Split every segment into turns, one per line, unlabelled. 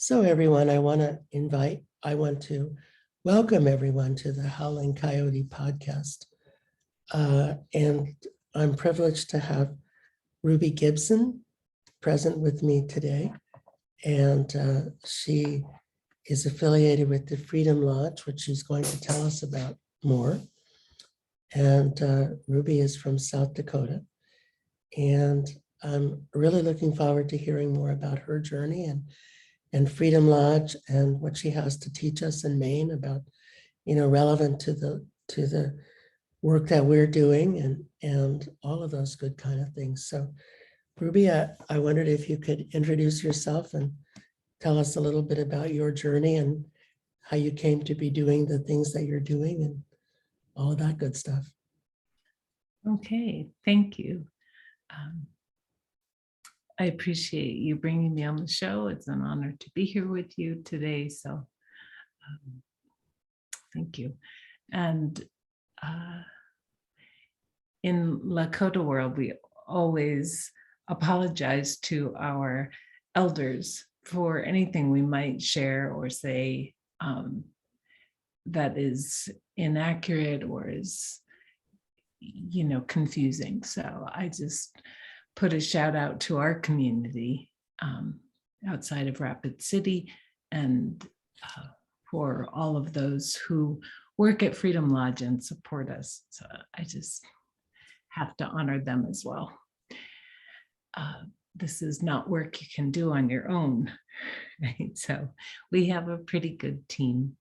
So everyone, I want to welcome everyone to the Howling Coyote podcast. And I'm privileged to have Ruby Gibson present with me today. And she is affiliated with the Freedom Lodge, which she's going to tell us about more. And Ruby is from South Dakota. And I'm really looking forward to hearing more about her journey and Freedom Lodge and what she has to teach us in Maine about, relevant to the work that we're doing and all of those good kind of things. So Ruby, I wondered if you could introduce yourself and tell us a little bit about your journey and how you came to be doing the things that you're doing and all of that good stuff.
Okay, thank you. I appreciate you bringing me on the show. It's an honor to be here with you today. So thank you. And in Lakota world, we always apologize to our elders for anything we might share or say that is inaccurate or is, confusing. So I just put a shout out to our community outside of Rapid City and for all of those who work at Freedom Lodge and support us. So I just have to honor them as well. This is not work you can do on your own, right? So we have a pretty good team.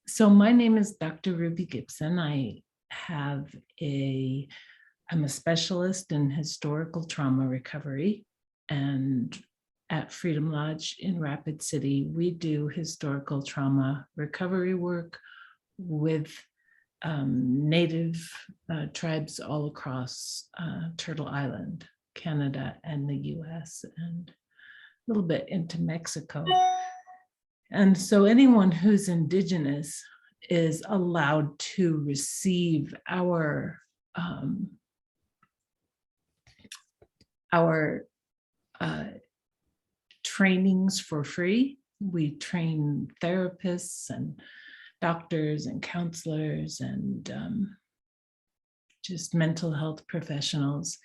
So my name is Dr. Ruby Gibson. I'm a specialist in historical trauma recovery, and at Freedom Lodge in Rapid City, we do historical trauma recovery work with Native tribes all across Turtle Island, Canada, and the US, and a little bit into Mexico. And so anyone who's Indigenous is allowed to receive our trainings for free. We train therapists and doctors and counselors and just mental health professionals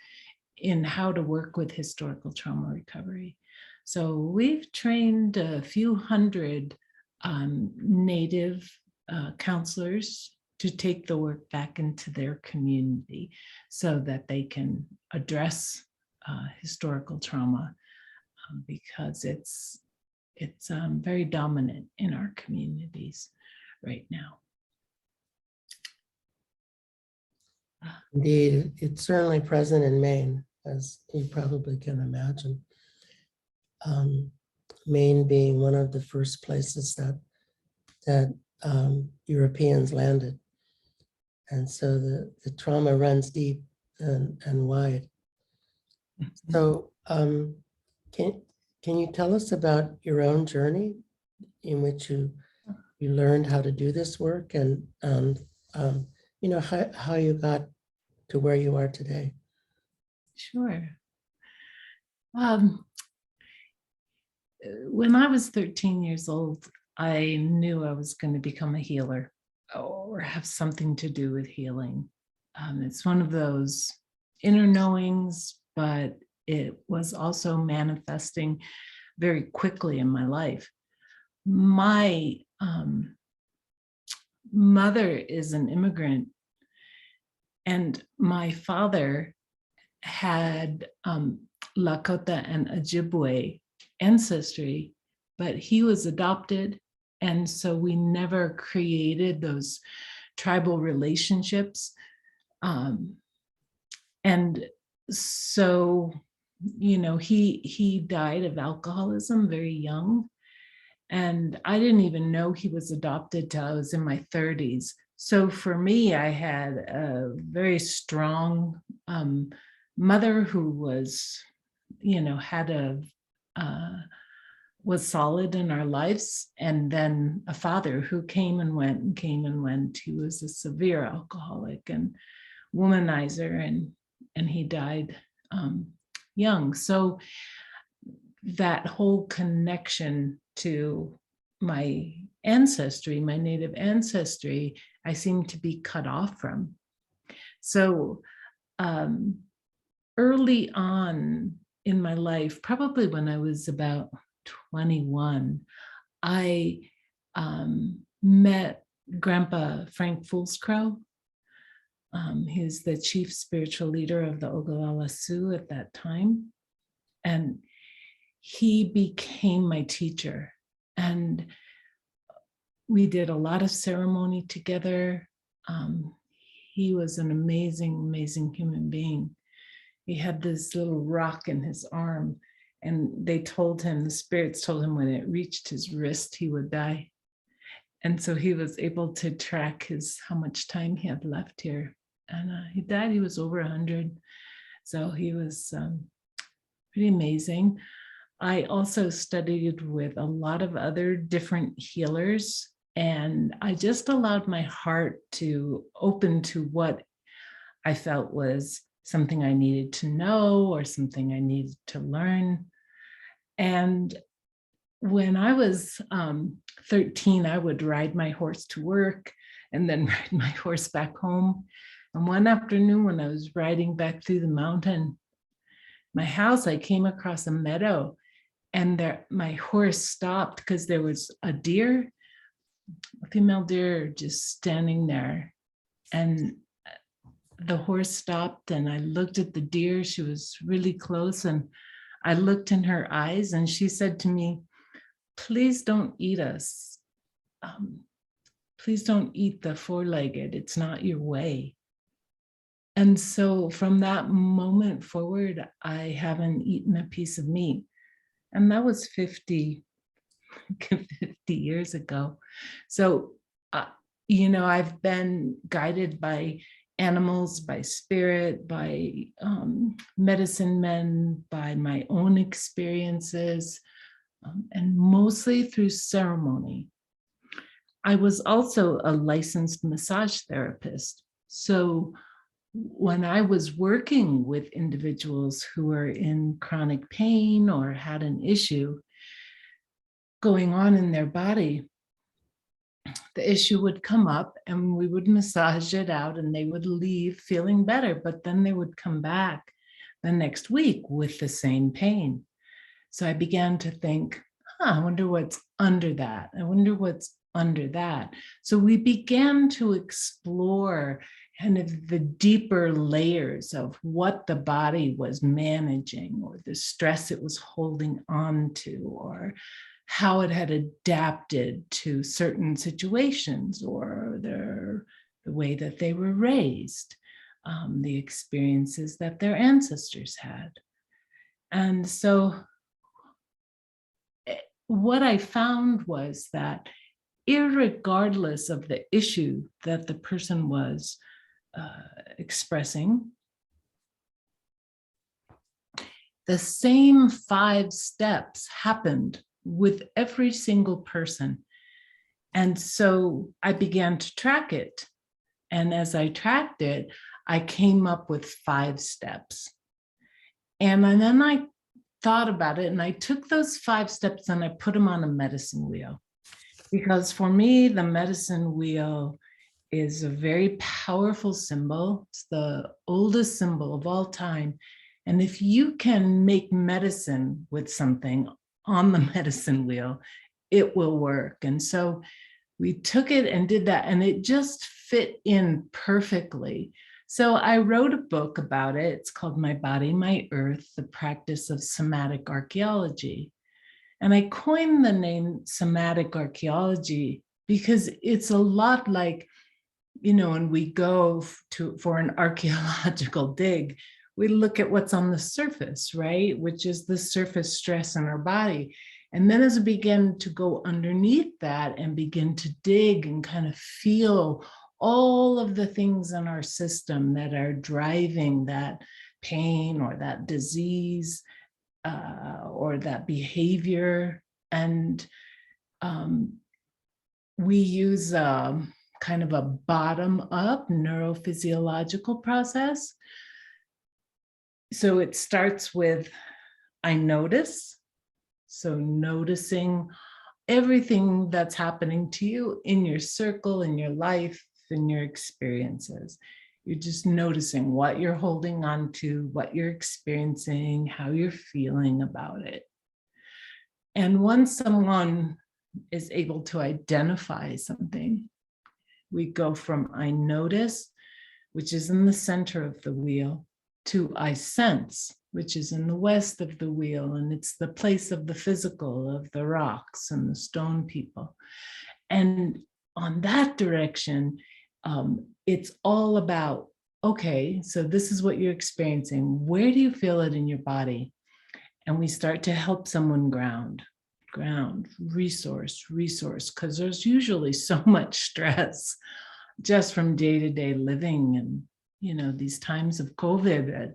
in how to work with historical trauma recovery. So we've trained a few hundred Native counselors to take the work back into their community so that they can address historical trauma because it's very dominant in our communities right now.
Indeed, it's certainly present in Maine, as you probably can imagine. Maine being one of the first places that Europeans landed. And so the trauma runs deep and wide. So can you tell us about your own journey in which you learned how to do this work and how you got to where you are today?
Sure. When I was 13 years old, I knew I was going to become a healer or have something to do with healing. It's one of those inner knowings, but it was also manifesting very quickly in my life. My mother is an immigrant, and my father had Lakhota and Ojibwe ancestry, but he was adopted. And so we never created those tribal relationships. And so, he died of alcoholism very young. And I didn't even know he was adopted till I was in my 30s. So for me, I had a very strong mother who was, was solid in our lives, and then a father who came and went. He was a severe alcoholic and womanizer, and he died young. So that whole connection to my ancestry, my native ancestry, I seem to be cut off from. So early on in my life, probably when I was about 21, I met Grandpa Frank Foolscrow. He was the chief spiritual leader of the Ogallala Sioux at that time. And he became my teacher. And we did a lot of ceremony together. He was an amazing, amazing human being. He had this little rock in his arm, and they told him, the spirits told him when it reached his wrist, he would die. And so he was able to track how much time he had left here. And he died, he was over 100. So he was pretty amazing. I also studied with a lot of other different healers, and I just allowed my heart to open to what I felt was something I needed to know or something I needed to learn. And when I was 13, I would ride my horse to work and then ride my horse back home. And one afternoon when I was riding back through the mountain, my house, I came across a meadow, and there, my horse stopped because there was a deer, a female deer just standing there. And the horse stopped, and I looked at the deer. She was really close, and I looked in her eyes, and she said to me, "Please don't eat us. Please don't eat the four-legged. It's not your way." And so from that moment forward, I haven't eaten a piece of meat. And that was 50 years ago. So, I've been guided by animals, by spirit, by medicine men, by my own experiences, and mostly through ceremony. I was also a licensed massage therapist. So when I was working with individuals who were in chronic pain or had an issue going on in their body, the issue would come up and we would massage it out and they would leave feeling better, but then they would come back the next week with the same pain. So I began to think, I wonder what's under that. I wonder what's under that. So we began to explore kind of the deeper layers of what the body was managing, or the stress it was holding on to, or how it had adapted to certain situations, or the way that they were raised, the experiences that their ancestors had. And so what I found was that irregardless of the issue that the person was expressing, the same 5 steps happened with every single person. And so I began to track it. And as I tracked it, I came up with 5 steps. And then I thought about it, and I took those 5 steps and I put them on a medicine wheel. Because for me, the medicine wheel is a very powerful symbol. It's the oldest symbol of all time. And if you can make medicine with something on the medicine wheel, it will work. And so we took it and did that, and it just fit in perfectly. So I wrote a book about it. It's called My Body, My Earth, The Practice of Somatic Archaeology. And I coined the name Somatic Archaeology because it's a lot like, when we go for an archaeological dig, we look at what's on the surface, right? Which is the surface stress in our body. And then as we begin to go underneath that and begin to dig and kind of feel all of the things in our system that are driving that pain or that disease, or that behavior. And we use kind of a bottom-up neurophysiological process. So it starts with, I notice, So noticing everything that's happening to you in your circle, in your life, in your experiences. You're just noticing what you're holding on to, what you're experiencing, how you're feeling about it. And once someone is able to identify something, we go from I notice, which is in the center of the wheel, to I sense, which is in the west of the wheel, and it's the place of the physical, of the rocks and the stone people. And on that direction, it's all about, okay, so this is what you're experiencing. Where do you feel it in your body? And we start to help someone ground, resource, because there's usually so much stress just from day-to-day living, and these times of COVID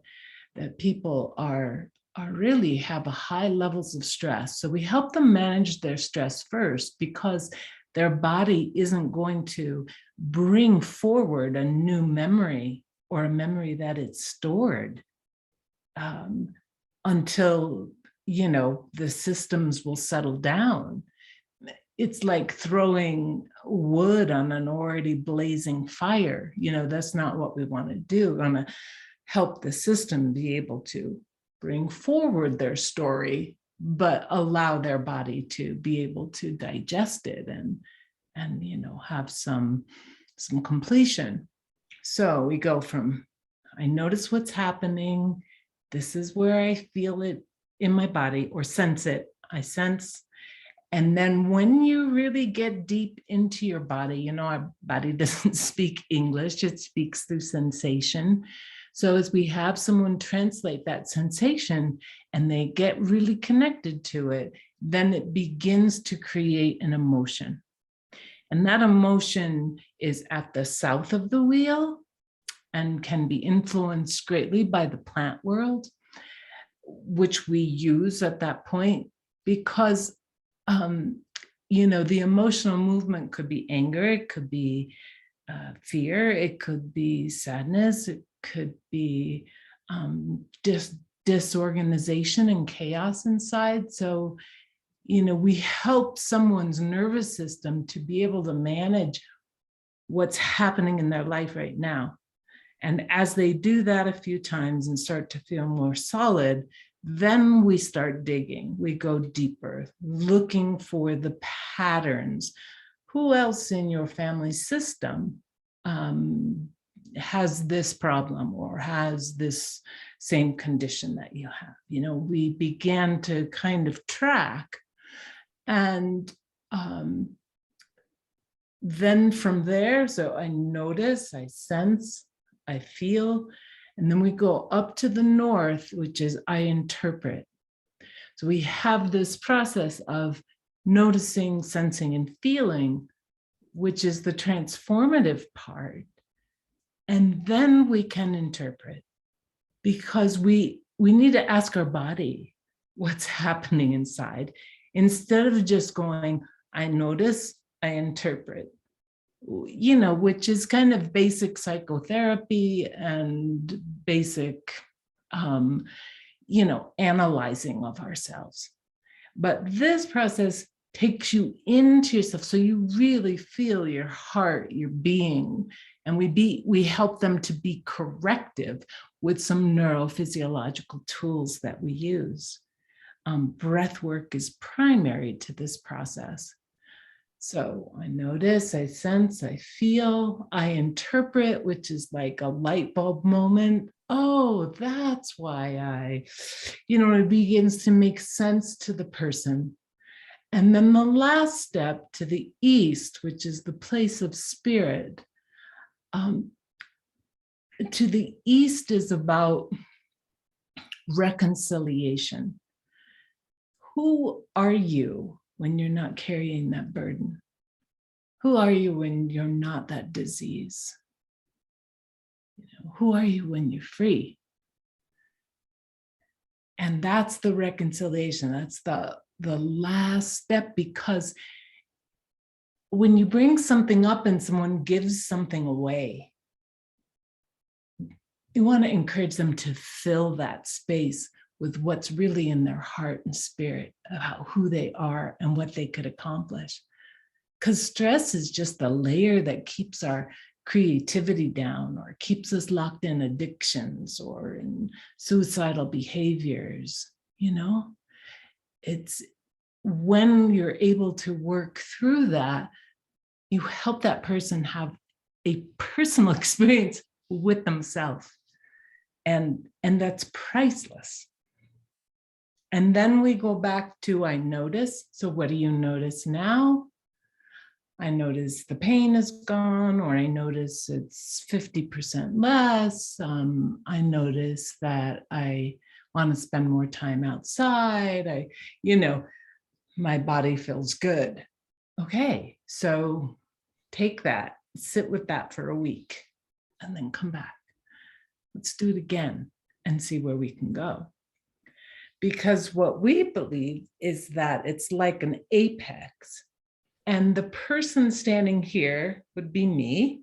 that people are really have a high levels of stress. So we help them manage their stress first, because their body isn't going to bring forward a new memory or a memory that it's stored until the systems will settle down. It's like throwing wood on an already blazing fire. That's not what we want to do. We want to help the system be able to bring forward their story, but allow their body to be able to digest it and have some completion. So we go from I notice what's happening. This is where I feel it in my body, or sense it. I sense. And then when you really get deep into your body, our body doesn't speak English, it speaks through sensation. So as we have someone translate that sensation and they get really connected to it, then it begins to create an emotion. And that emotion is at the south of the wheel and can be influenced greatly by the plant world, which we use at that point, because the emotional movement could be anger, it could be fear, it could be sadness, it could be disorganization and chaos inside. So, we help someone's nervous system to be able to manage what's happening in their life right now. And as they do that a few times and start to feel more solid, then we start digging. We go deeper, looking for the patterns. Who else in your family system has this problem or has this same condition that you have? We began to kind of track. And then from there, so I notice, I sense, I feel, and then we go up to the north, which is I interpret. So we have this process of noticing, sensing, and feeling, which is the transformative part. And then we can interpret, because we need to ask our body what's happening inside, instead of just going, I notice, I interpret. Which is kind of basic psychotherapy and basic, analyzing of ourselves. But this process takes you into yourself, so you really feel your heart, your being, and we help them to be corrective with some neurophysiological tools that we use. Breath work is primary to this process. So I notice, I sense, I feel, I interpret, which is like a light bulb moment. Oh, that's why it begins to make sense to the person. And then the last step, to the east, which is the place of spirit. To the east is about reconciliation. Who are you when you're not carrying that burden? Who are you when you're not that disease? Who are you when you're free? And that's the reconciliation. That's the last step, because when you bring something up and someone gives something away, you want to encourage them to fill that space with what's really in their heart and spirit about who they are and what they could accomplish. Because stress is just the layer that keeps our creativity down or keeps us locked in addictions or in suicidal behaviors, you know? It's when you're able to work through that, you help that person have a personal experience with themselves. And that's priceless. And then we go back to I notice. So what do you notice now? I notice the pain is gone, or I notice it's 50% less. I notice that I want to spend more time outside. My body feels good. Okay, so take that, sit with that for a week, and then come back. Let's do it again and see where we can go. Because what we believe is that it's like an apex. And the person standing here would be me.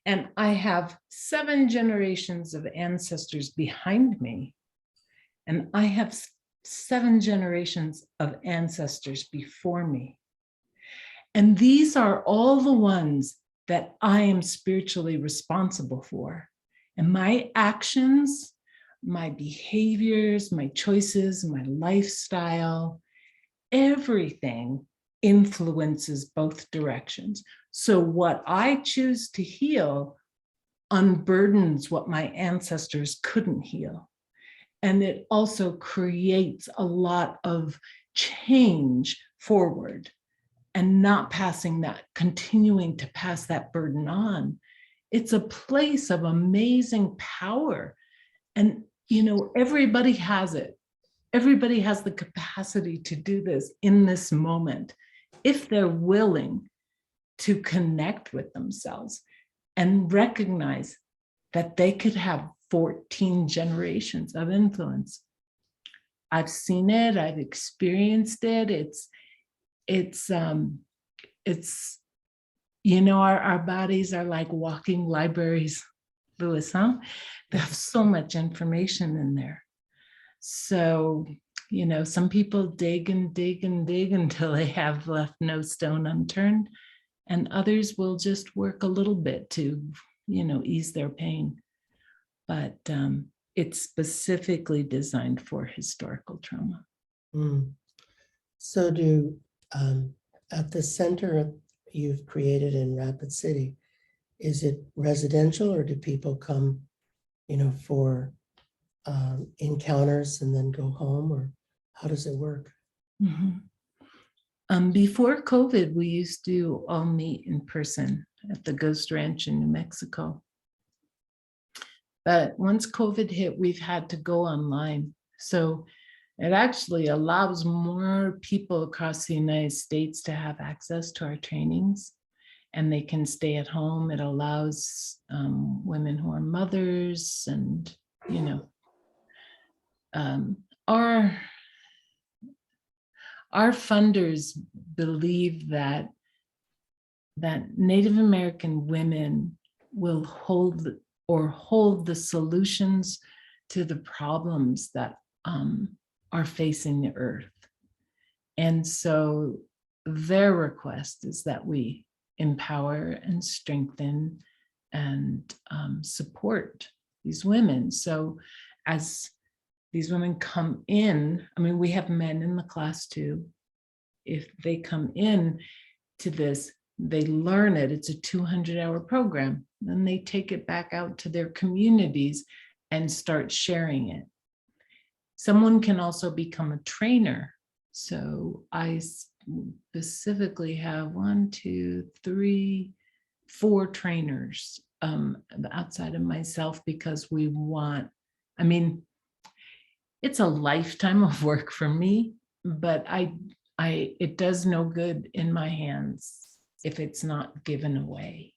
And I have 7 generations of ancestors behind me. And I have 7 generations of ancestors before me. And these are all the ones that I am spiritually responsible for. And my actions, my behaviors, my choices, my lifestyle, everything influences both directions. So what I choose to heal unburdens what my ancestors couldn't heal. And it also creates a lot of change forward and not continuing to pass that burden on. It's a place of amazing power. And, everybody has it. Everybody has the capacity to do this in this moment, if they're willing to connect with themselves and recognize that they could have 14 generations of influence. I've seen it, I've experienced it. Our bodies are like walking libraries, Louis, huh? They have so much information in there. So, some people dig and dig and dig until they have left no stone unturned, and others will just work a little bit to, ease their pain. But it's specifically designed for historical trauma.
So at the center you've created in Rapid City, is it residential, or do people come, for encounters and then go home, or how does it work?
Before COVID, we used to all meet in person at the Ghost Ranch in New Mexico. But once COVID hit, we've had to go online. So it actually allows more people across the United States to have access to our trainings, and they can stay at home. It allows women who are mothers and, our funders believe that Native American women will hold the solutions to the problems that are facing the earth. And so their request is that we empower and strengthen and support these women. So as these women come in, we have men in the class too. If they come in to this, they learn it. It's a 200-hour program. Then they take it back out to their communities and start sharing it. Someone can also become a trainer. So I specifically have 4 trainers outside of myself, because we want, it's a lifetime of work for me, but it does no good in my hands if it's not given away.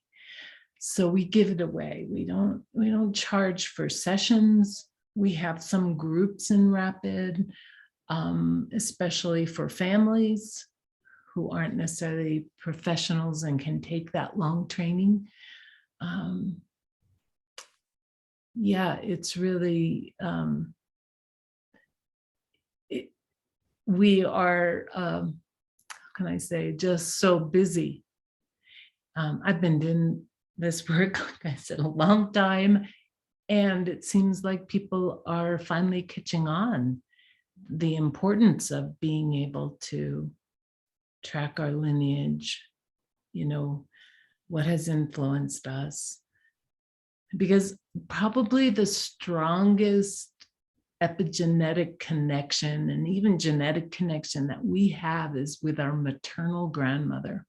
So we give it away. We don't charge for sessions. We have some groups in Rapid, especially for families who aren't necessarily professionals and can take that long training. It's really, we are, how can I say, just so busy. I've been doing this work, like I said, a long time, and it seems like people are finally catching on the importance of being able to track our lineage, what has influenced us. Because probably the strongest epigenetic connection and even genetic connection that we have is with our maternal grandmother.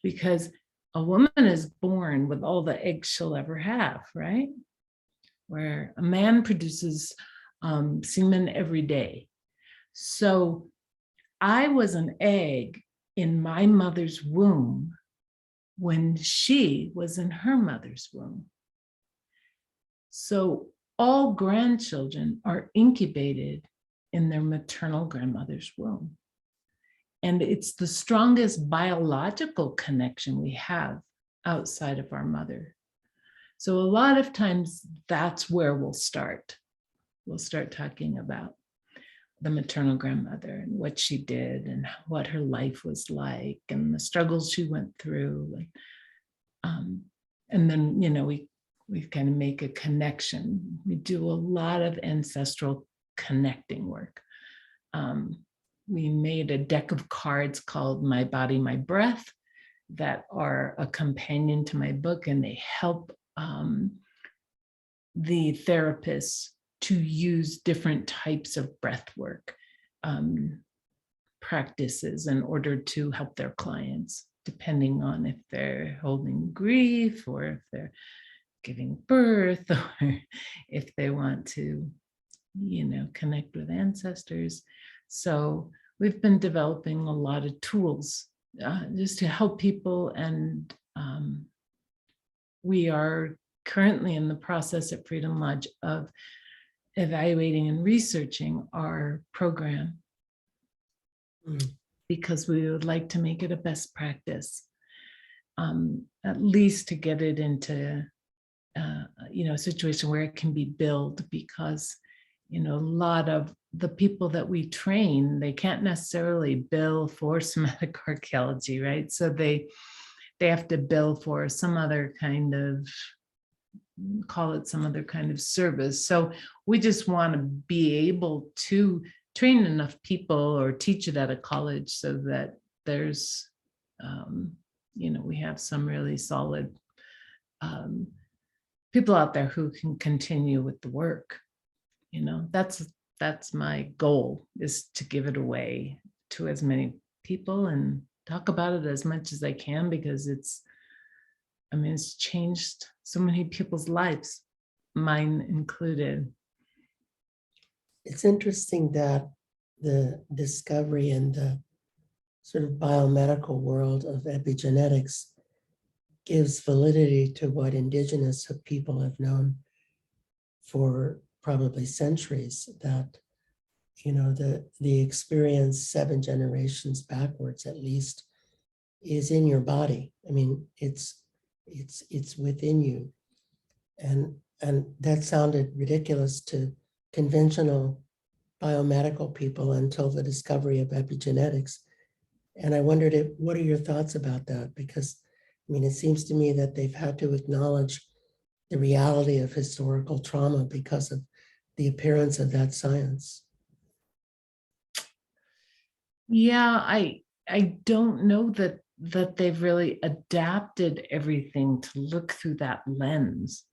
Because a woman is born with all the eggs she'll ever have, right? Where a man produces semen every day. So I was an egg in my mother's womb when she was in her mother's womb. So all grandchildren are incubated in their maternal grandmother's womb. And it's the strongest biological connection we have outside of our mother. So a lot of times that's where we'll start. We'll start talking about the maternal grandmother and what she did and what her life was like and the struggles she went through. And then, we kind of make a connection. We do a lot of ancestral connecting work. We made a deck of cards called My Body, My Breath that are a companion to my book, and they help the therapists to use different types of breath work practices in order to help their clients, depending on if they're holding grief or if they're giving birth or if they want to, connect with ancestors. So we've been developing a lot of tools just to help people. And we are currently in the process at Freedom Lodge of evaluating and researching our program because we would like to make it a best practice, at least to get it into a situation where it can be billed, because a lot of the people that we train, they can't necessarily bill for somatic archaeology, right? So they have to bill for some other kind of, call it some other kind of service. So we just want to be able to train enough people or teach it at a college so that there's, we have some really solid people out there who can continue with the work. That's my goal, is to give it away to as many people and talk about it as much as I can, because it's changed so many people's lives, mine included.
It's interesting that the discovery in the sort of biomedical world of epigenetics gives validity to what Indigenous people have known for probably centuries, that the experience 7 generations backwards at least is in your body. It's within you, and that sounded ridiculous to conventional biomedical people until the discovery of epigenetics. And I wondered, what are your thoughts about that? Because it seems to me that they've had to acknowledge the reality of historical trauma because of the appearance of that science.
Yeah, I don't know that they've really adapted everything to look through that lens,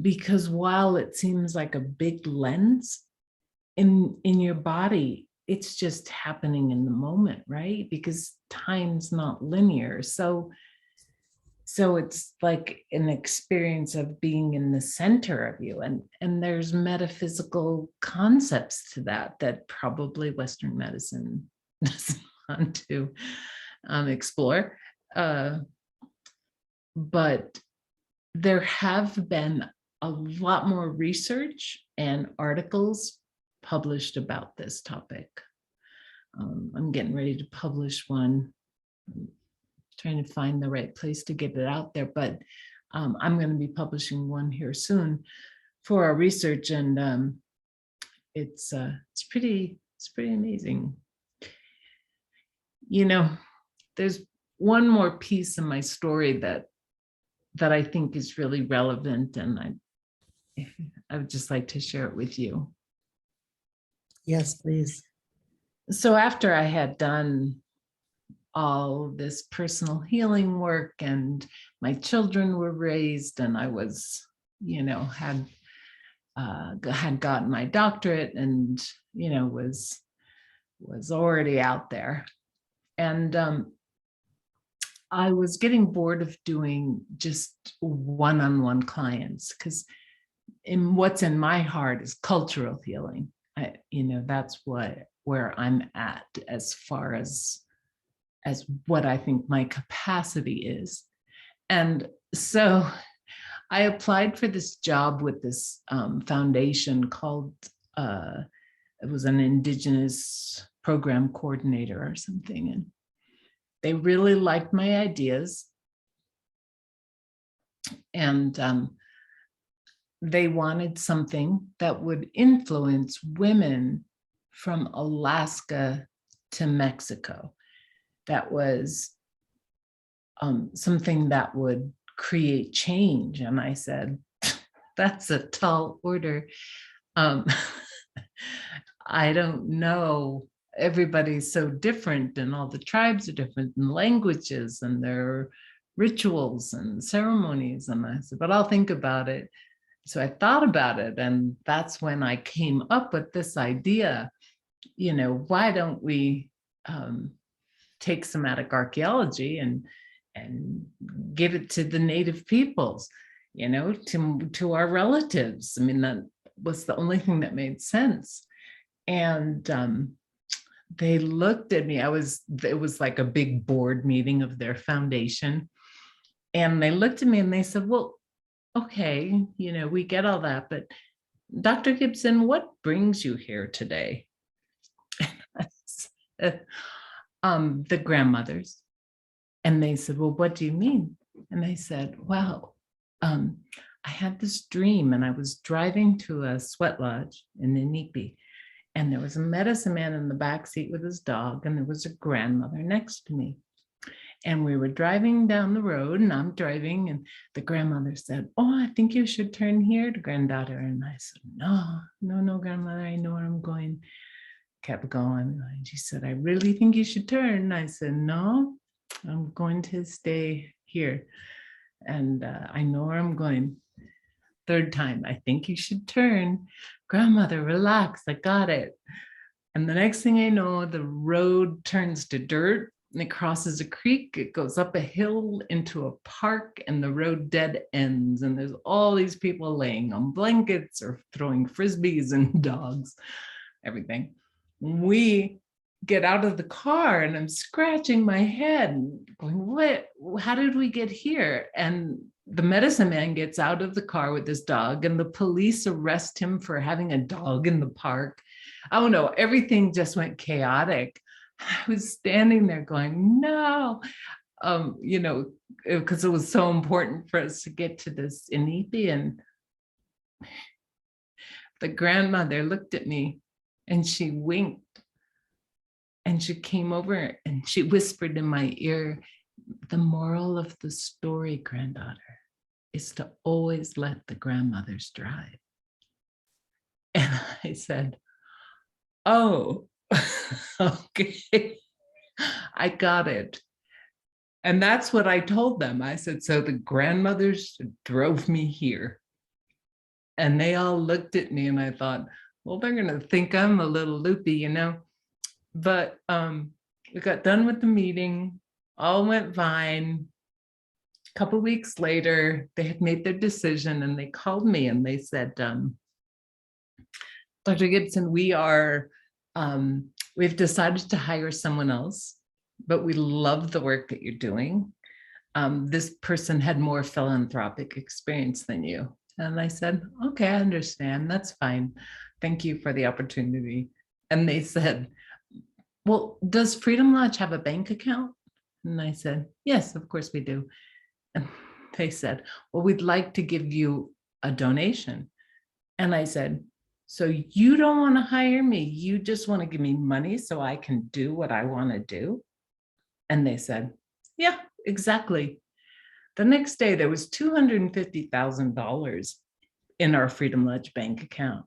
because while it seems like a big lens in your body, it's just happening in the moment, right? Because time's not linear. So it's like an experience of being in the center of you, and there's metaphysical concepts to that probably Western medicine doesn't want to explore. But there have been a lot more research and articles published about this topic. I'm getting ready to publish one. I'm trying to find the right place to get it out there, but I'm going to be publishing one here soon for our research, and it's pretty It's pretty amazing. You know, there's one more piece of my story that I think is really relevant, and I would just like to share it with you.
Yes, please.
So after I had done all this personal healing work and my children were raised and I was, had gotten my doctorate and, was already out there. And I was getting bored of doing just one-on-one clients, because what's in my heart is cultural healing. That's where I'm at as far as what I think my capacity is. And so I applied for this job with this foundation called, it was an Indigenous program coordinator or something. And they really liked my ideas. And they wanted something that would influence women from Alaska to Mexico. That was something that would create change. And I said, that's a tall order. I don't know. Everybody's so different, and all the tribes are different, and languages and their rituals and ceremonies. And I said, but I'll think about it. So I thought about it, and that's when I came up with this idea, why don't we take somatic archaeology and give it to the native peoples, to our relatives. I mean, that was the only thing that made sense. And they looked at me. It was like a big board meeting of their foundation. And they looked at me and they said, well, okay, we get all that, but Dr. Gibson, what brings you here today? The grandmothers. And they said, well, what do you mean? And I said, well, I had this dream, and I was driving to a sweat lodge in Inipi, and there was a medicine man in the back seat with his dog, and there was a grandmother next to me. And we were driving down the road, and I'm driving, and the grandmother said, oh, I think you should turn here, to granddaughter. And I said, no, grandmother, I know where I'm going. Kept going. And she said, I really think you should turn. I said, no, I'm going to stay here. And I know where I'm going. Third time, I think you should turn. Grandmother, relax, I got it. And the next thing I know, the road turns to dirt, and it crosses a creek. It goes up a hill into a park, and the road dead ends. And there's all these people laying on blankets or throwing frisbees and dogs, everything. We get out of the car, and I'm scratching my head and going, how did we get here? And the medicine man gets out of the car with this dog, and the police arrest him for having a dog in the park. I don't know, everything just went chaotic. I was standing there going, no, because it was so important for us to get to this Inipi. And the grandmother looked at me and she winked, and she came over and she whispered in my ear, the moral of the story, granddaughter, is to always let the grandmothers drive. And I said, oh, okay, I got it. And that's what I told them. I said, so the grandmothers drove me here. And they all looked at me, and I thought, well, they're going to think I'm a little loopy, But we got done with the meeting, all went fine. A couple of weeks later, they had made their decision, and they called me and they said, Dr. Gibson, we've decided to hire someone else, but we love the work that you're doing. This person had more philanthropic experience than you. And I said, okay, I understand. That's fine. Thank you for the opportunity. And they said, well, does Freedom Lodge have a bank account? And I said, yes, of course we do. And they said, well, we'd like to give you a donation. And I said, So you don't want to hire me. You just want to give me money so I can do what I want to do. And they said, yeah, exactly. The next day, there was $250,000 in our Freedom Lodge bank account.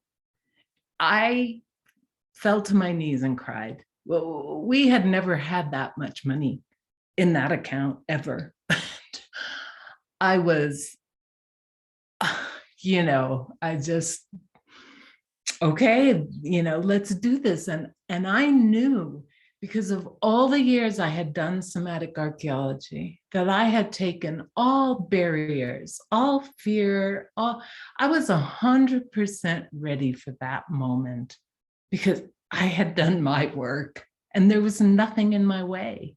I fell to my knees and cried. Well, we had never had that much money in that account ever. I was, I just, okay, let's do this. And I knew, because of all the years I had done somatic archaeology, that I had taken all barriers, all fear, I was 100% ready for that moment, because I had done my work and there was nothing in my way.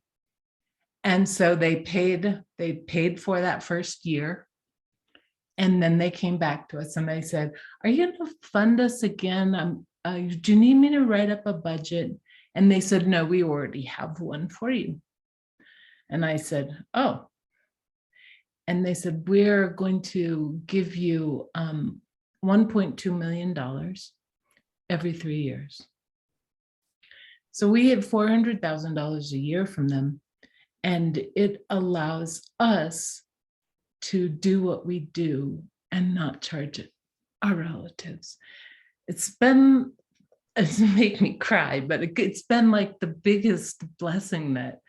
And so they paid for that first year. And then they came back to us and they said, are you going to fund us again? Do you need me to write up a budget? And they said, no, we already have one for you. And I said, oh. And they said, we're going to give you $1.2 million every 3 years. So we had $400,000 a year from them. And it allows us to do what we do and not charge it our relatives. It's make me cry, but it's been like the biggest blessing that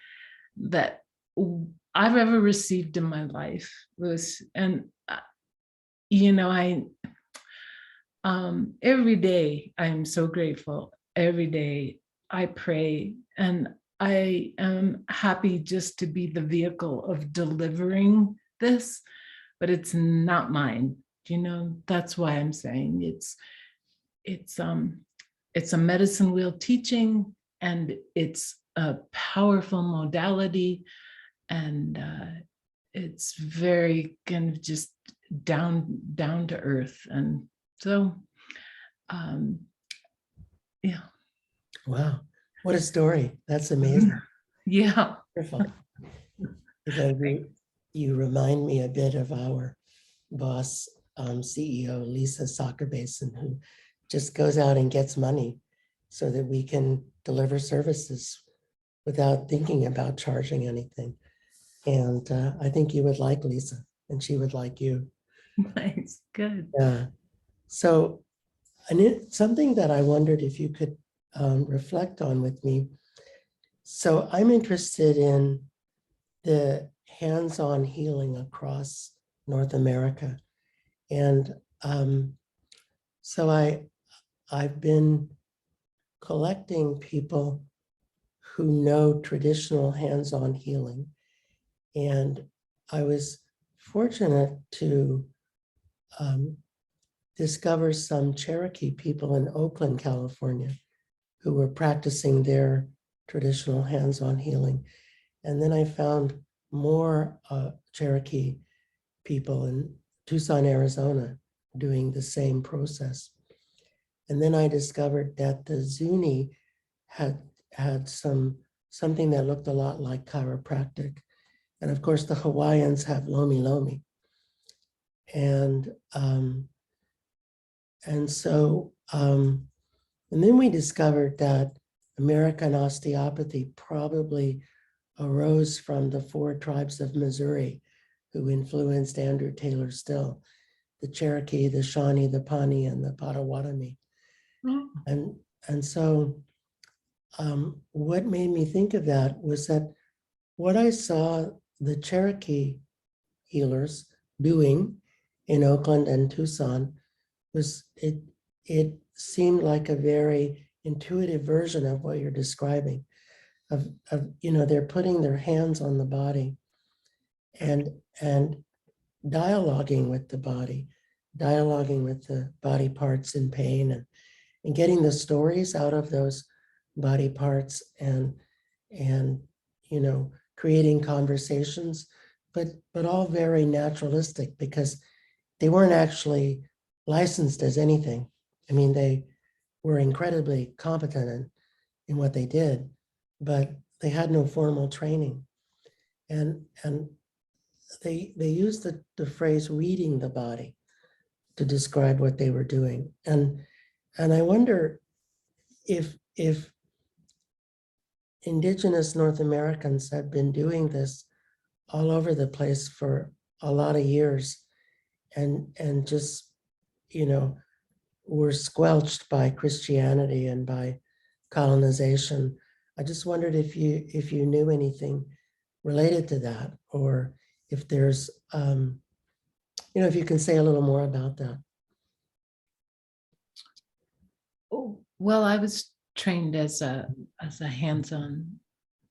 I've ever received in my life. And every day I'm so grateful. Every day I pray, and I am happy just to be the vehicle of delivering this, but it's not mine. That's why I'm saying it's a medicine wheel teaching, and it's a powerful modality, and it's very kind of just down to earth. And so yeah.
Wow, what a story. That's amazing.
Yeah.
Wonderful. You remind me a bit of our boss, CEO, Lisa Soccer Basin, who just goes out and gets money so that we can deliver services without thinking about charging anything. And I think you would like Lisa, and she would like you.
Nice, good.
Yeah. So, something that I wondered if you could reflect on with me. So I'm interested in the hands-on healing across North America. And so I've been collecting people who know traditional hands-on healing. And I was fortunate to discover some Cherokee people in Oakland, California, who were practicing their traditional hands-on healing. And then I found more Cherokee people in Tucson, Arizona, doing the same process. And then I discovered that the Zuni had something that looked a lot like chiropractic. And of course, the Hawaiians have lomi lomi. And then we discovered that American osteopathy probably arose from the 4 tribes of Missouri who influenced Andrew Taylor Still, the Cherokee, the Shawnee, the Pawnee, and the Potawatomi. Mm. And so what made me think of that was that what I saw the Cherokee healers doing in Oakland and Tucson was it seemed like a very intuitive version of what you're describing, of they're putting their hands on the body and dialoguing with the body, dialoguing with the body parts in pain, and getting the stories out of those body parts, and creating conversations, but all very naturalistic, because they weren't actually licensed as anything. I mean, they were incredibly competent in what they did, but they had no formal training. And they used the phrase reading the body to describe what they were doing. And And I wonder if Indigenous North Americans have been doing this all over the place for a lot of years, and just, you know, were squelched by Christianity and by colonization. I just wondered if you knew anything related to that, or if there's, if you can say a little more about that.
Oh, well, I was trained as a hands-on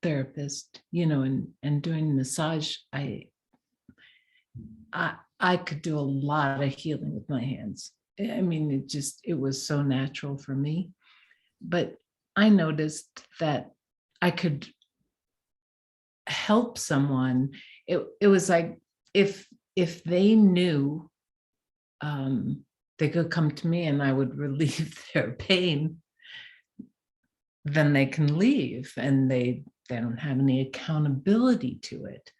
therapist, and doing massage. I could do a lot of healing with my hands. I mean, it was so natural for me. But I noticed that I could help someone. It was like if they knew, they could come to me and I would relieve their pain, then they can leave, and they don't have any accountability to it.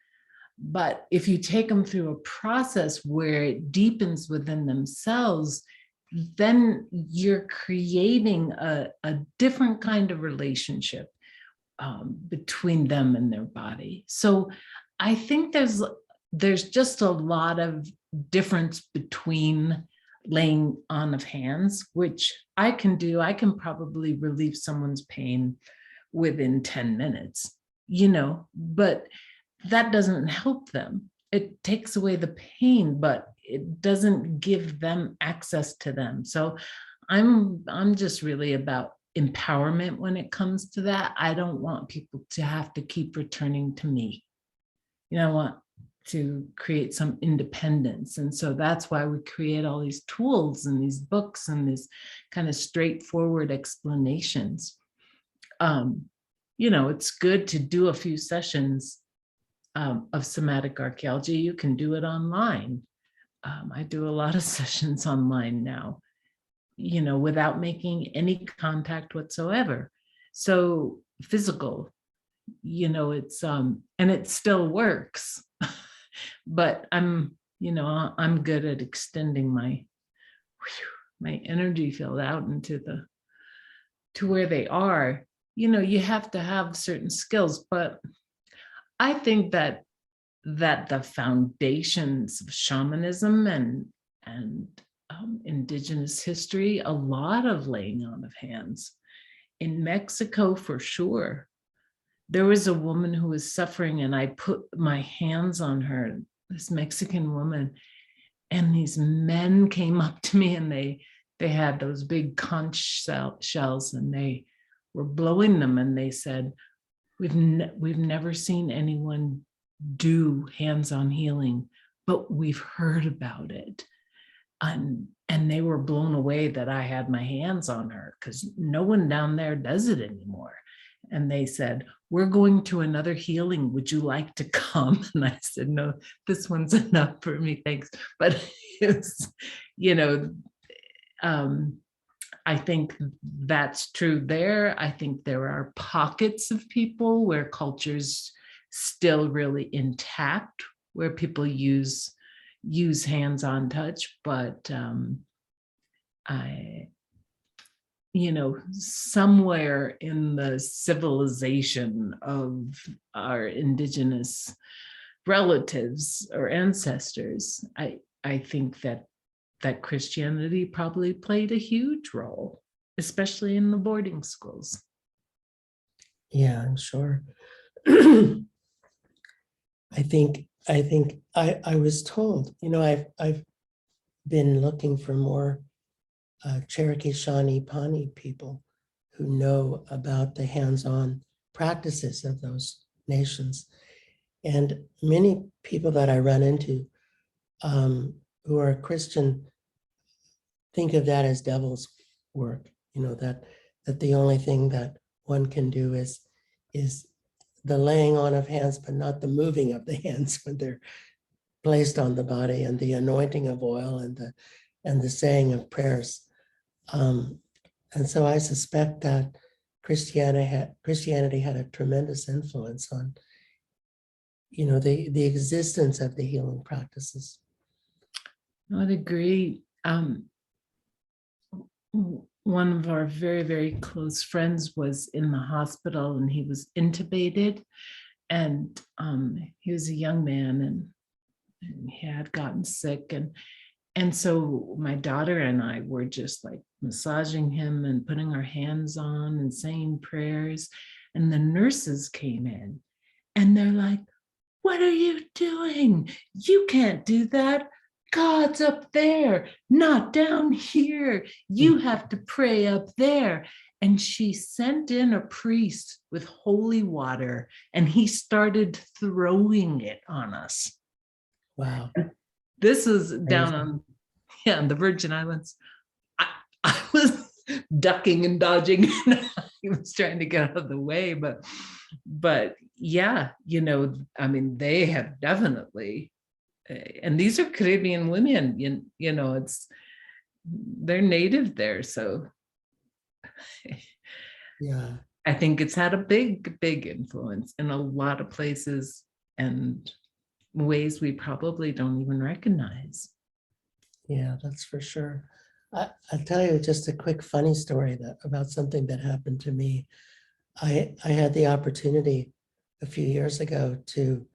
But if you take them through a process where it deepens within themselves, then you're creating a different kind of relationship between them and their body. So I think there's just a lot of difference between laying on of hands, which I can do. I can probably relieve someone's pain within 10 minutes, but that doesn't help them. It takes away the pain, but it doesn't give them access to them. So I'm just really about empowerment when it comes to that. I don't want people to have to keep returning to me. I want to create some independence. And so that's why we create all these tools and these books and these kind of straightforward explanations. It's good to do a few sessions of somatic archaeology. You can do it online. I do a lot of sessions online now, without making any contact whatsoever. So physical, it's and it still works. But I'm good at extending my energy field out into to where they are. You have to have certain skills, but I think that the foundations of shamanism and indigenous history, a lot of laying on of hands. In Mexico, for sure. There was a woman who was suffering, and I put my hands on her, this Mexican woman, and these men came up to me, and they had those big conch shells, and they were blowing them, and they said, we've never seen anyone do hands-on healing, but we've heard about it. And they were blown away that I had my hands on her, because no one down there does it anymore. And they said, we're going to another healing. Would you like to come? And I said, no, this one's enough for me, thanks. But it's, I think that's true there. I think there are pockets of people where culture's still really intact, where people use hands-on touch, but somewhere in the civilization of our indigenous relatives or ancestors, I think that Christianity probably played a huge role, especially in the boarding schools.
Yeah, I'm sure. I think I was told, I've been looking for more Cherokee, Shawnee, Pawnee people who know about the hands-on practices of those nations. And many people that I run into who are Christian think of that as devil's work, that the only thing that one can do is the laying on of hands, but not the moving of the hands when they're placed on the body, and the anointing of oil and the saying of prayers. And so I suspect that Christianity had a tremendous influence on, the existence of the healing practices.
I would agree. one of our very, very close friends was in the hospital and he was intubated, and he was a young man, and he had gotten sick, and so my daughter and I were just like massaging him and putting our hands on and saying prayers, and the nurses came in and they're like, "What are you doing? You can't do that. God's up there, not down here. You have to pray up there." And she sent in a priest with holy water, and he started throwing it on us.
Wow.
This is down on the Virgin Islands. I was ducking and dodging, and I was trying to get out of the way, but yeah, I mean, they have definitely, and these are Caribbean women, they're native there, so
Yeah.
I think it's had a big, big influence in a lot of places and ways we probably don't even recognize.
Yeah, that's for sure. I'll tell you just a quick funny story about something that happened to me. I had the opportunity a few years ago to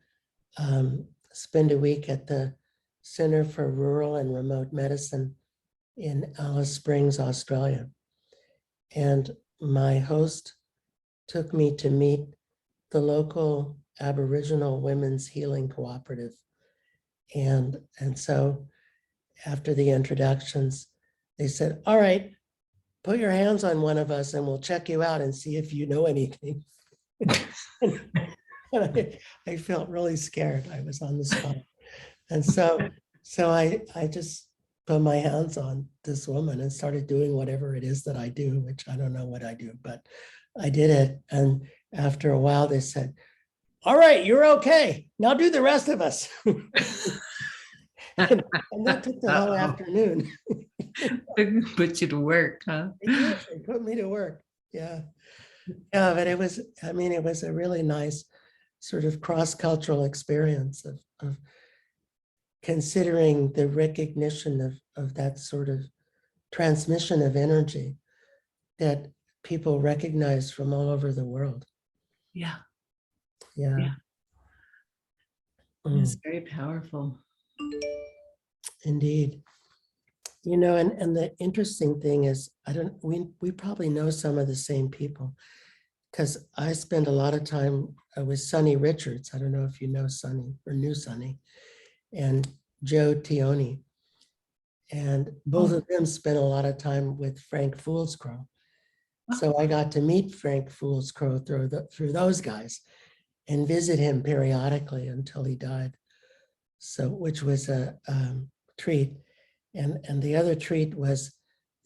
spend a week at the Center for Rural and Remote Medicine in Alice Springs, Australia. And my host took me to meet the local Aboriginal Women's Healing Cooperative. And so after the introductions, they said, "All right, put your hands on one of us and we'll check you out and see if you know anything." And I felt really scared. I was on the spot. And so I just put my hands on this woman and started doing whatever it is that I do, which I don't know what I do, but I did it. And after a while, they said, "All right, you're okay. Now do the rest of us." And that took the whole afternoon.
Put you to work, huh?
It put me to work. Yeah. Yeah, but it was a really nice sort of cross-cultural experience of considering the recognition of that sort of transmission of energy that people recognize from all over the world.
Yeah.
Yeah.
Yeah. It's very powerful.
Indeed. And the interesting thing is, we probably know some of the same people, because I spend a lot of time with Sonny Richards. I don't know if you know Sonny or knew Sonny, and Joe Tioni. And both of them spent a lot of time with Frank Foolscrow. So I got to meet Frank Foolscrow through those guys and visit him periodically until he died. So, which was a treat. And the other treat was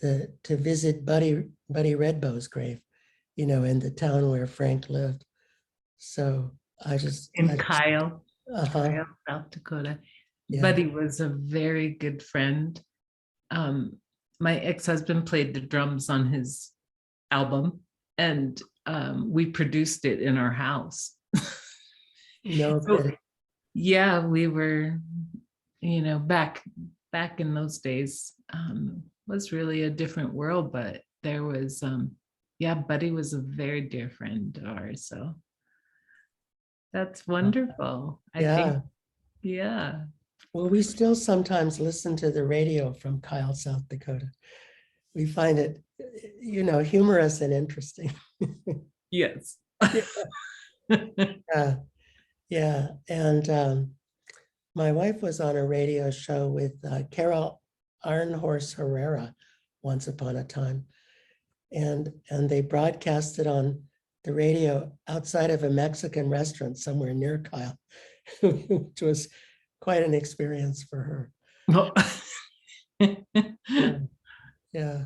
to visit Buddy Redbow's grave, in the town where Frank lived. So
Kyle, South Dakota. Yeah. Buddy was a very good friend. My ex-husband played the drums on his album, and we produced it in our house.
No kidding.
Yeah, we were, back in those days, was really a different world, but there was, Buddy was a very dear friend of ours, so that's wonderful. I think, yeah.
Well, we still sometimes listen to the radio from Kyle, South Dakota. We find it, humorous and interesting.
Yes.
Yeah. And my wife was on a radio show with Carol Ironhorse Herrera once upon a time. And they broadcast it on the radio outside of a Mexican restaurant somewhere near Kyle, which was quite an experience for her. Yeah.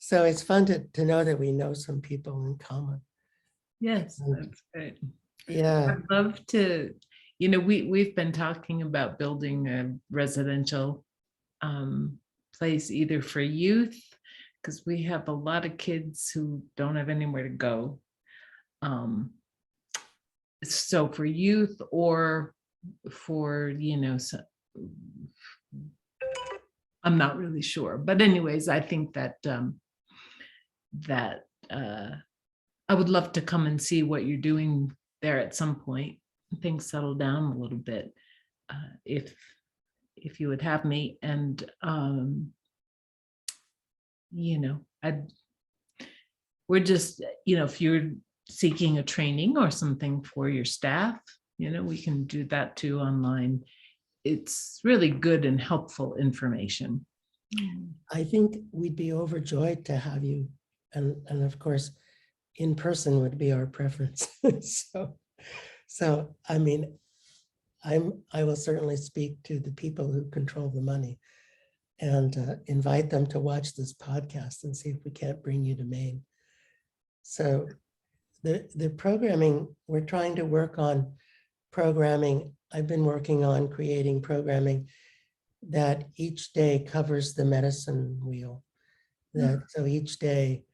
So it's fun to know that we know some people in common.
Yes, that's great.
Yeah.
I'd love to, we've been talking about building a residential place either for youth, because we have a lot of kids who don't have anywhere to go. So for youth, or for, I'm not really sure. But anyways, I think that that I would love to come and see what you're doing there at some point. Things settle down a little bit, if you would have me. And we're just, if you're seeking a training or something for your staff, we can do that too online. It's really good and helpful information.
I think we'd be overjoyed to have you. And of course, in person would be our preference. So I mean, I will certainly speak to the people who control the money and invite them to watch this podcast and see if we can't bring you to Maine. So the programming, we're trying to work on programming. I've been working on creating programming that each day covers the medicine wheel. So each day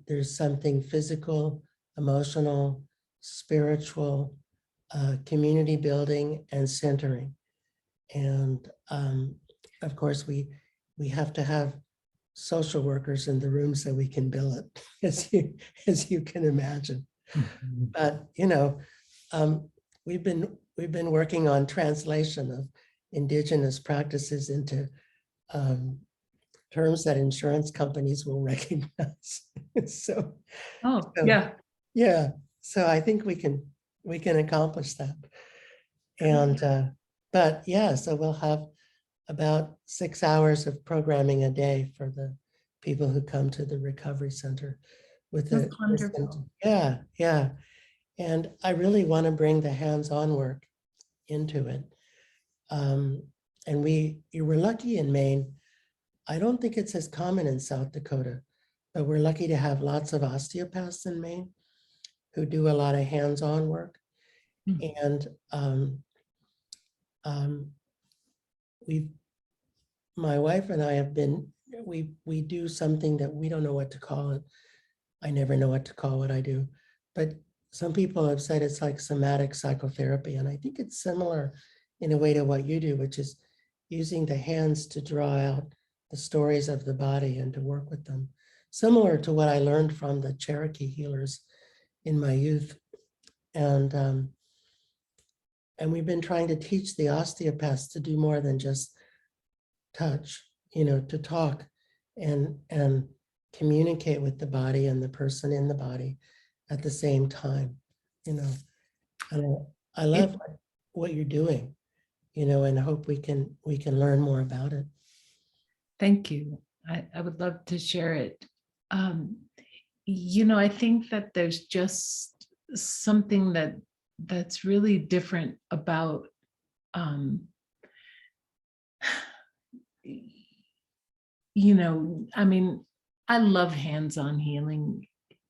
there's something physical, emotional, spiritual, community building, and centering. And of course, we have to have social workers in the room so we can bill it, as you can imagine. But we've been working on translation of Indigenous practices into terms that insurance companies will recognize. so yeah. So I think we can accomplish that. And but yeah, so we'll have about 6 hours of programming a day for the people who come to the recovery center with the
wonderful.
Yeah. And I really want to bring the hands-on work into it. And you were lucky in Maine. I don't think it's as common in South Dakota, but we're lucky to have lots of osteopaths in Maine who do a lot of hands-on work. And my wife and I have been, we do something that we don't know what to call it. I never know what to call what I do, but some people have said it's like somatic psychotherapy. And I think it's similar in a way to what you do, which is using the hands to draw out the stories of the body and to work with them. Similar to what I learned from the Cherokee healers in my youth. And we've been trying to teach the osteopaths to do more than just touch, to talk and communicate with the body and the person in the body at the same time, And I love what you're doing, and hope we can learn more about it.
Thank you. I would love to share it. I think that there's just something that's really different about I mean, I love hands-on healing.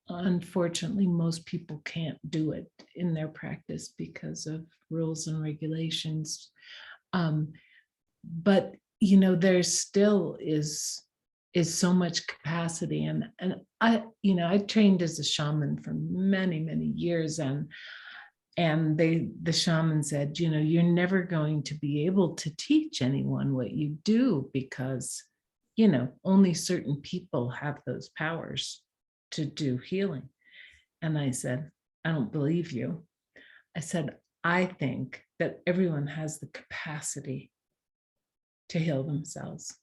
Unfortunately, most people can't do it in their practice because of rules and regulations. But there still is so much capacity, and I trained as a shaman for many years, and the shaman said, you're never going to be able to teach anyone what you do because only certain people have those powers to do healing. And I said, I don't believe you. I said, I think that everyone has the capacity to heal themselves.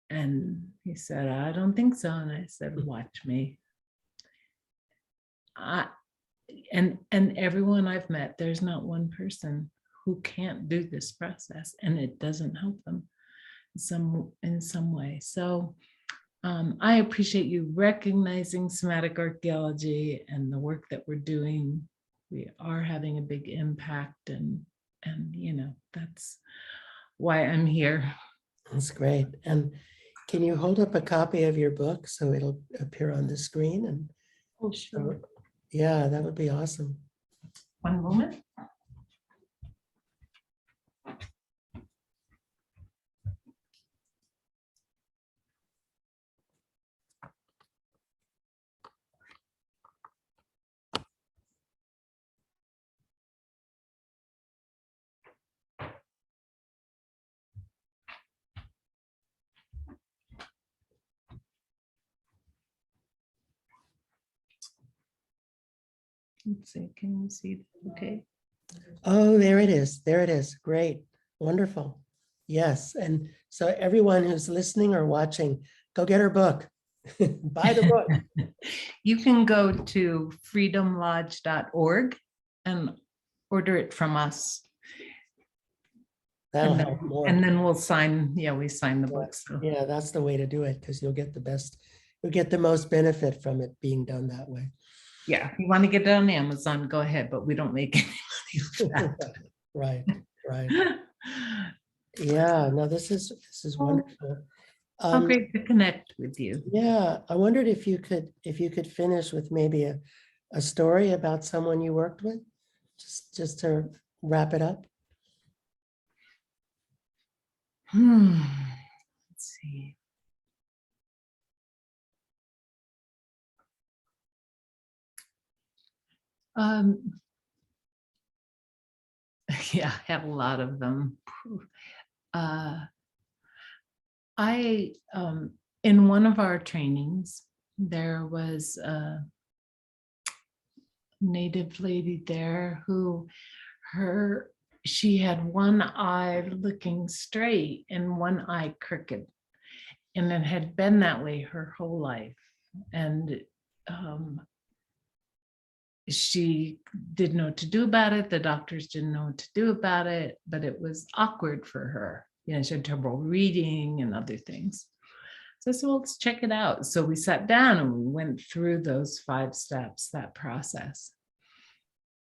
And he said, I don't think so. And I said, watch me. And everyone I've met, there's not one person who can't do this process, and it doesn't help them in some way. So I appreciate you recognizing somatic archaeology and the work that we're doing. We are having a big impact, and that's why I'm here.
That's great. And can you hold up a copy of your book so it'll appear on the screen? And
oh, sure.
Yeah, that would be awesome.
One moment. Let's see, can you see? Okay.
Oh, there it is. There it is. Great. Wonderful. Yes. And so everyone who's listening or watching, go get her book. Buy the book.
You can go to freedomlodge.org and order it from us.
That'll
And
help
then,
more.
and then we'll sign, we sign the book. So
Yeah, that's the way to do it because you'll get the best, you'll get the most benefit from it being done that way.
yeah, if you want to get it on Amazon, go ahead, but we don't make any money for that.
Right, right. Yeah, no, this is wonderful.
How great to connect with you.
Yeah, I wondered if you could finish with maybe a story about someone you worked with, just to wrap it up.
Let's see. Yeah, I have a lot of them. In one of our trainings, there was a native lady there who she had one eye looking straight and one eye crooked, and it had been that way her whole life. And she didn't know what to do about it. The doctors didn't know what to do about it, but it was awkward for her. She had trouble reading and other things. So I said, well, let's check it out. So we sat down and we went through those 5 steps, that process.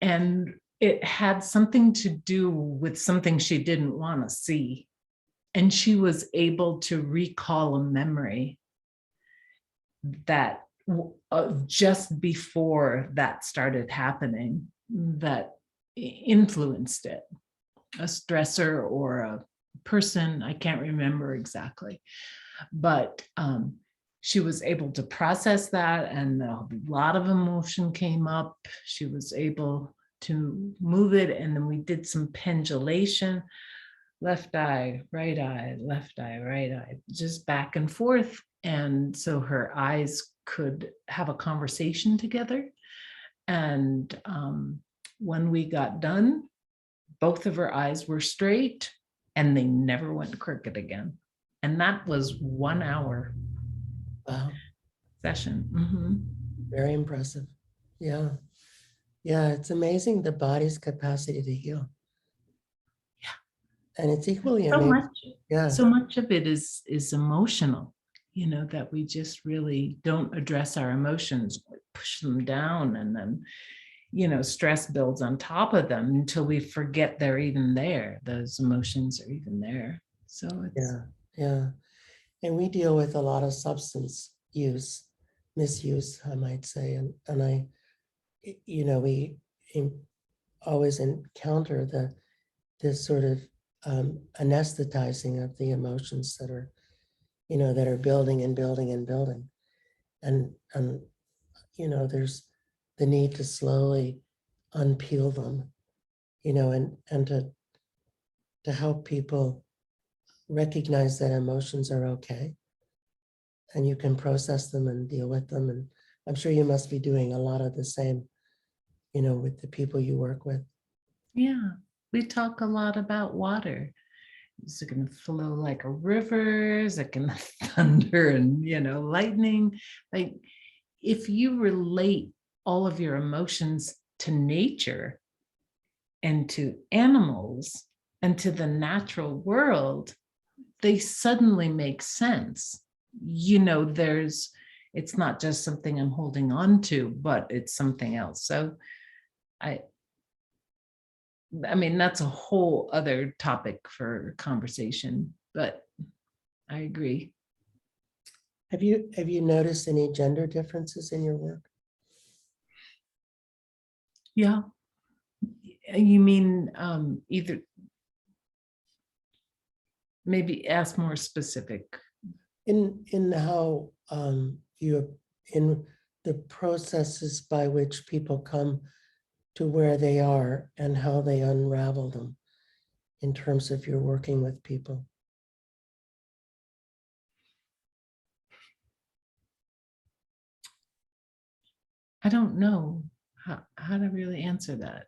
And it had something to do with something she didn't want to see. And she was able to recall a memory that just before that started happening that influenced it, a stressor or a person, I can't remember exactly, but she was able to process that, and a lot of emotion came up. She was able to move it, and then we did some pendulation, left eye, right eye, left eye, right eye, just back and forth. And so her eyes could have a conversation together. And when we got done, both of her eyes were straight and they never went crooked again. And that was 1 hour.
Wow.
Session. Mm-hmm.
Very impressive. Yeah. Yeah, it's amazing the body's capacity to heal. Yeah. And it's equally amazing.
So much of it is emotional, that we just really don't address our emotions, push them down, and then stress builds on top of them until we forget they're even there. Those emotions are even there. So it's
yeah. And we deal with a lot of substance misuse, I might say. And we always encounter this sort of anesthetizing of the emotions that are, that are building and building and building. And there's the need to slowly unpeel them, and to help people recognize that emotions are okay and you can process them and deal with them. And I'm sure you must be doing a lot of the same, with the people you work with.
Yeah, we talk a lot about water. Is it going to flow like a river? Is it going to thunder and, lightning? Like, if you relate all of your emotions to nature and to animals and to the natural world, they suddenly make sense. It's not just something I'm holding on to, but it's something else. So I mean, that's a whole other topic for conversation, but I agree.
Have you noticed any gender differences in your work?
Yeah. You mean either, maybe ask more specific.
In how in the processes by which people come to where they are and how they unravel them in terms of your working with people?
I don't know how to really answer that.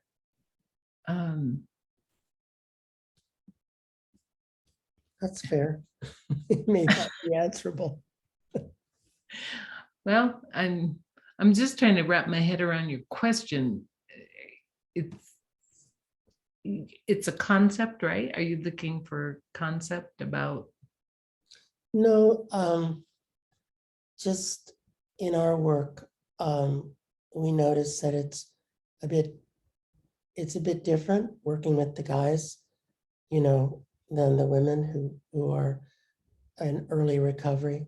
That's fair. It may not be answerable.
Well, I'm just trying to wrap my head around your question. It's a concept, right? Are you looking for concept about?
No, just in our work, we noticed that it's a bit different working with the guys, you know, than the women who are in early recovery.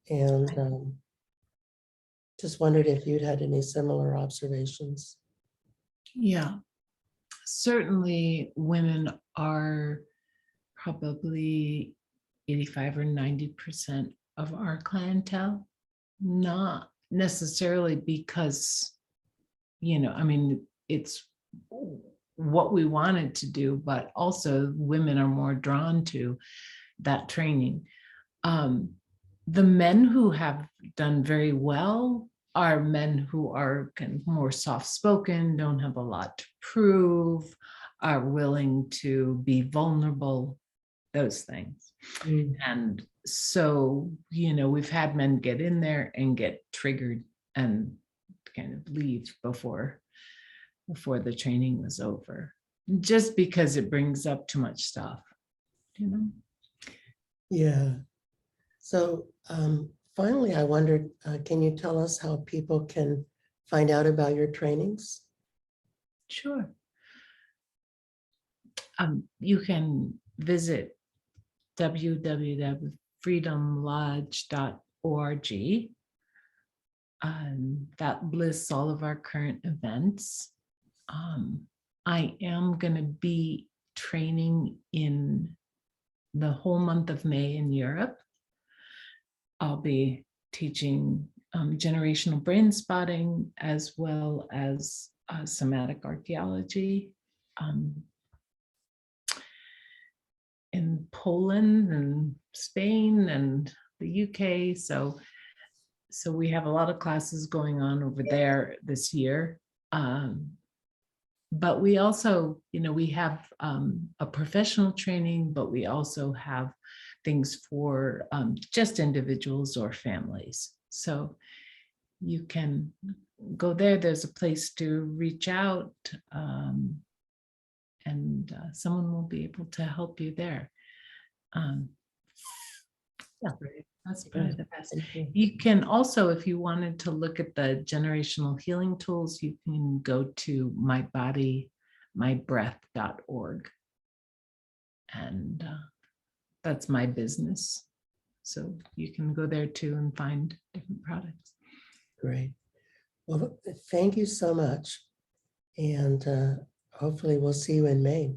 And just wondered if you'd had any similar observations.
Yeah, certainly women are probably 85 or 90% of our clientele, not necessarily because, you know, I mean, it's what we wanted to do, but also women are more drawn to that training. The men who have done very well are men who are kind of more soft-spoken, don't have a lot to prove, are willing to be vulnerable, those things. And so, you know, we've had men get in there and get triggered and kind of leave before the training was over, just because it brings up too much stuff, you know?
Yeah. So finally, I wondered, can you tell us how people can find out about your trainings?
Sure. You can visit www.freedomlodge.org. That lists all of our current events. I am going to be training in the whole month of May in Europe. I'll be teaching generational brain spotting as well as somatic archaeology in Poland and Spain and the UK. So we have a lot of classes going on over there this year. But we also, you know, we have a professional training, but we also have things for just individuals or families. So you can go there. There's a place to reach out, and someone will be able to help you there. Yeah, that's probably the best. You can also, if you wanted to look at the generational healing tools, you can go to mybodymybreath.org. And that's my business. So you can go there too and find different products.
Great. Well, thank you so much. And hopefully we'll see you in May.